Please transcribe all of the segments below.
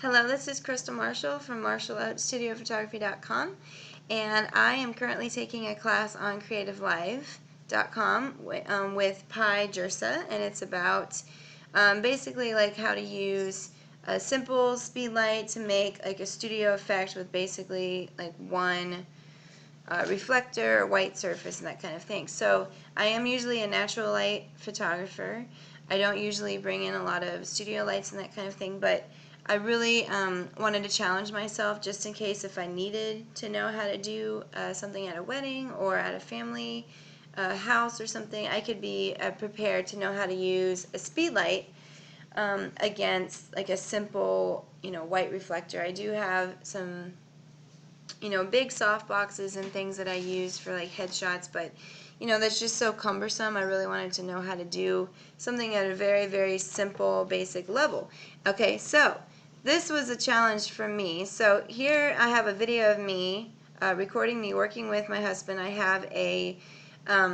Hello, this is Crystal Marshall from MarshallOutStudioPhotography.com, and I am currently taking a class on CreativeLive.com with Pi Jersa, and it's about basically like how to use a simple speed light to make like a studio effect with basically like one reflector, white surface, and that kind of thing. So I am usually a natural light photographer. I don't usually bring in a lot of studio lights and that kind of thing, but I really wanted to challenge myself just in case if I needed to know how to do something at a wedding or at a family house or something, I could be prepared to know how to use a speed light against like a simple, white reflector. I do have some big soft boxes and things that I use for like headshots, but that's just so cumbersome. I really wanted to know how to do something at a very, very simple, basic level. Okay, so this was a challenge for me. So here I have a video of me recording me working with my husband. I have a,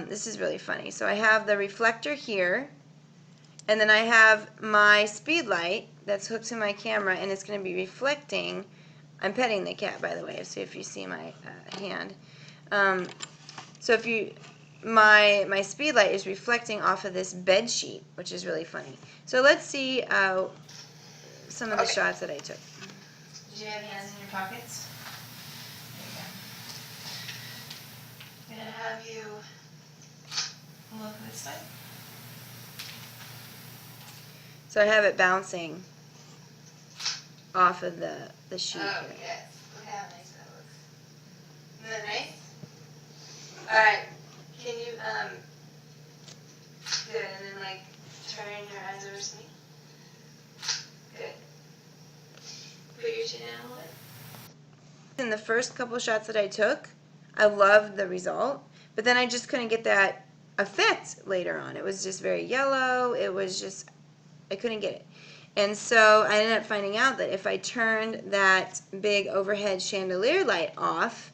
this is really funny. So I have the reflector here, and then I have my speed light that's hooked to my camera, and it's going to be reflecting. I'm petting the cat, by the way, so if you see my hand. So if you, my speed light is reflecting off of this bed sheet, which is really funny. So let's see some of the shots that I took. Did you have your hands in your pockets? There you go. I'm going to have you look this way. So I have it bouncing off of the sheet Oh, here. yes. Look how nice that looks. Isn't that nice? Alright. Can you, good, and then like, turn your eyes over to me. Good. Put your chin down a little bit. In the first couple shots that I took, I loved the result, but then I just couldn't get that effect later on. It was just very yellow. It was just, I couldn't get it. And so I ended up finding out that if I turned that big overhead chandelier light off,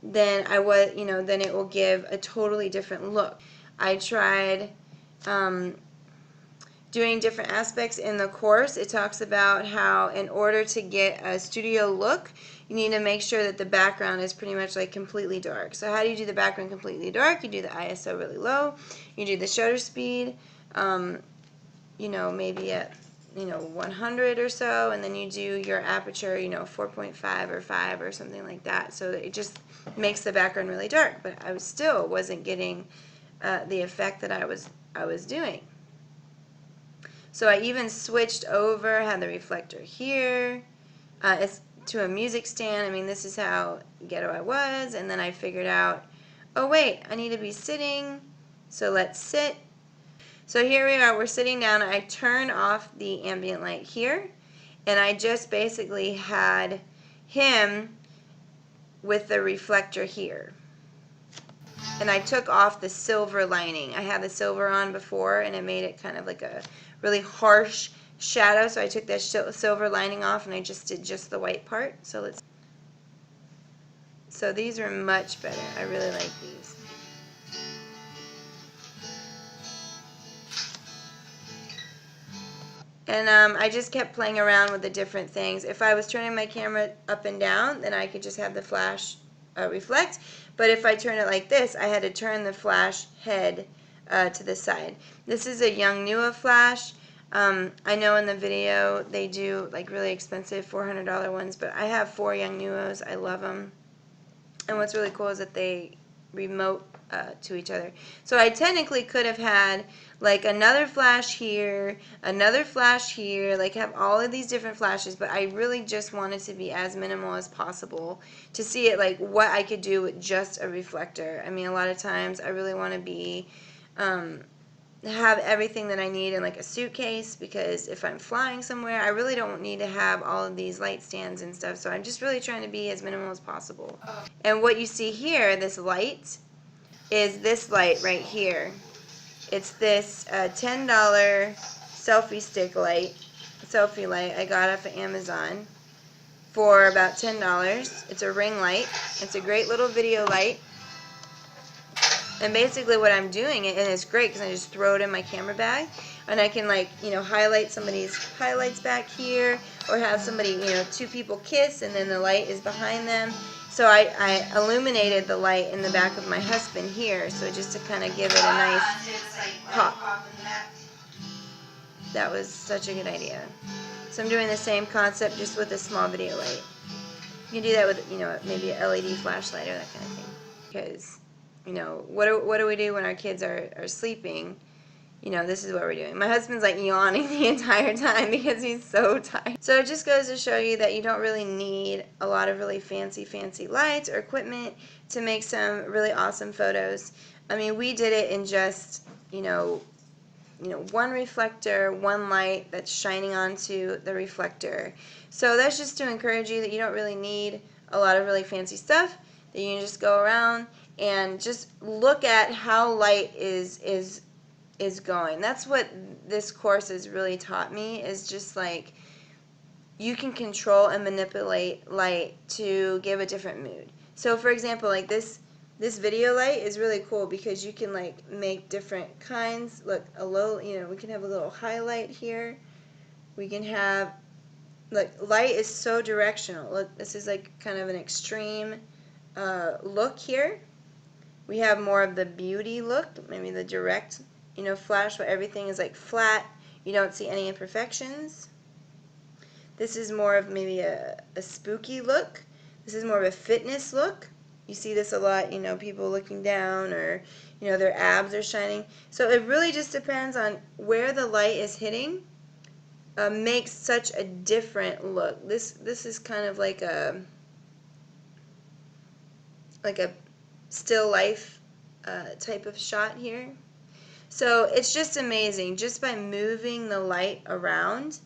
then then it will give a totally different look. I tried doing different aspects in the course. It talks about how in order to get a studio look, you need to make sure that the background is pretty much like completely dark. So how do you do the background completely dark? You do the ISO really low. You do the shutter speed, maybe at 100 or so, and then you do your aperture 4.5 or 5 or something like that, so that it just makes the background really dark. But I still wasn't getting the effect that I was doing. So I even switched over, had the reflector here, it's to a music stand. I mean, this is how ghetto I was. And then I figured out, oh wait, I need to be sitting, so let's sit. So here we are, we're sitting down. I turn off the ambient light here, and I just basically had him with the reflector here. And I took off the silver lining. I had the silver on before, and it made it kind of like a really harsh shadow, so I took that silver lining off, and I just did just the white part. So these are much better. I really like these. And I just kept playing around with the different things. If I was turning my camera up and down, then I could just have the flash reflect. But if I turn it like this, I had to turn the flash head to the side. This is a Yongnuo flash. I know in the video they do like really expensive $400 ones, but I have 4 Yongnuos. I love them. And what's really cool is that they remote to each other. So I technically could have had like another flash here, like have all of these different flashes, but I really just wanted to be as minimal as possible to see it like what I could do with just a reflector. I mean, a lot of times I really want to be have everything that I need in like a suitcase, because if I'm flying somewhere, I really don't need to have all of these light stands and stuff. So I'm just really trying to be as minimal as possible. And what you see here, this light, is this light right here. It's this $10 selfie stick light, selfie light I got off of Amazon for about $10. It's a ring light. It's a great little video light. And basically what I'm doing, and it's great because I just throw it in my camera bag, and I can, like, you know, highlight somebody's highlights back here, or have somebody, you know, two people kiss and then the light is behind them. So I illuminated the light in the back of my husband here, so just to kind of give it a nice pop. That was such a good idea. So I'm doing the same concept just with a small video light. You can do that with, you know, maybe a LED flashlight or that kind of thing. Because, you know, what do we do when our kids are sleeping? You know, this is what we're doing. My husband's like yawning the entire time because he's so tired. So it just goes to show you that you don't really need a lot of really fancy lights or equipment to make some really awesome photos. I mean, we did it in just, you know, one reflector, one light that's shining onto the reflector. So that's just to encourage you that you don't really need a lot of really fancy stuff, that you can just go around and just look at how light is going. That's what this course has really taught me, is just like you can control and manipulate light to give a different mood. So for example, like this video light is really cool because you can like make different kinds. Look, a low, you know, we can have a little highlight here. We can have, like, light is so directional. Look, this is like kind of an extreme look here. We have more of the beauty look, maybe the direct, you know, flash where everything is like flat. You don't see any imperfections. This is more of maybe a spooky look. This is more of a fitness look. You see this a lot, you know, people looking down, or, you know, their abs are shining. So it really just depends on where the light is hitting. Makes such a different look. This is kind of like a still life type of shot here. So it's just amazing just by moving the light around.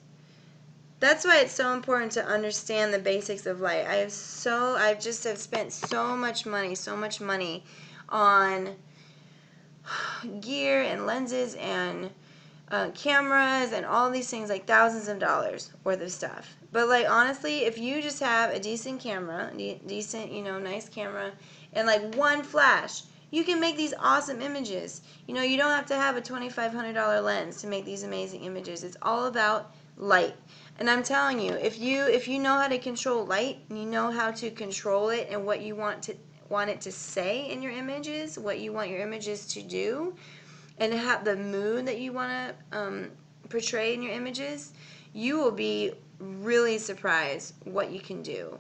That's why it's so important to understand the basics of light. I've just spent so much money on gear and lenses and cameras and all these things, like thousands of dollars worth of stuff. But like honestly, if you just have a decent camera, decent, you know, nice camera, and like one flash, you can make these awesome images. You know, you don't have to have a $2,500 lens to make these amazing images. It's all about light. And I'm telling you, if you know how to control light, and you know how to control it and what you want it to say in your images, what you want your images to do, and have the mood that you want to portray in your images, you will be really surprised what you can do.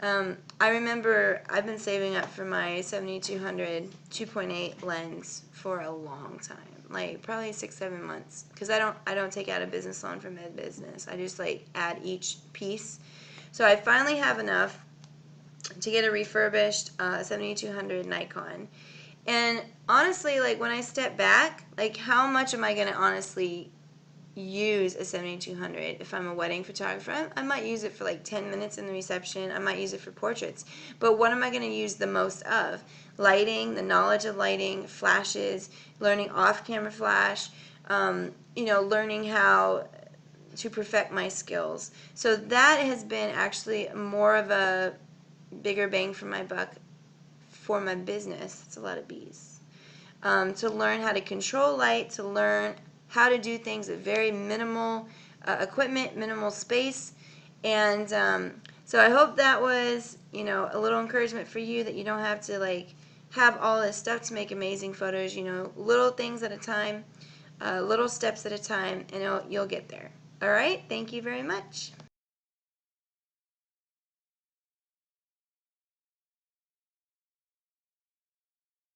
I remember I've been saving up for my 7200 2.8 lens for a long time, like probably 6-7 months, because I don't take out a business loan from Med Business. I just like add each piece. So I finally have enough to get a refurbished 7200 Nikon. And honestly, like when I step back, like how much am I going to honestly use a 7200 if I'm a wedding photographer? I might use it for like 10 minutes in the reception. I might use it for portraits. But what am I going to use the most of? Lighting, the knowledge of lighting, flashes, learning off-camera flash, you know, learning how to perfect my skills. So that has been actually more of a bigger bang for my buck for my business. It's a lot of B's. To learn how to control light, to learn how to do things with very minimal equipment, minimal space. And so I hope that was, you know, a little encouragement for you, that you don't have to like have all this stuff to make amazing photos. You know, little things at a time, little steps at a time, and you'll get there. All right, thank you very much.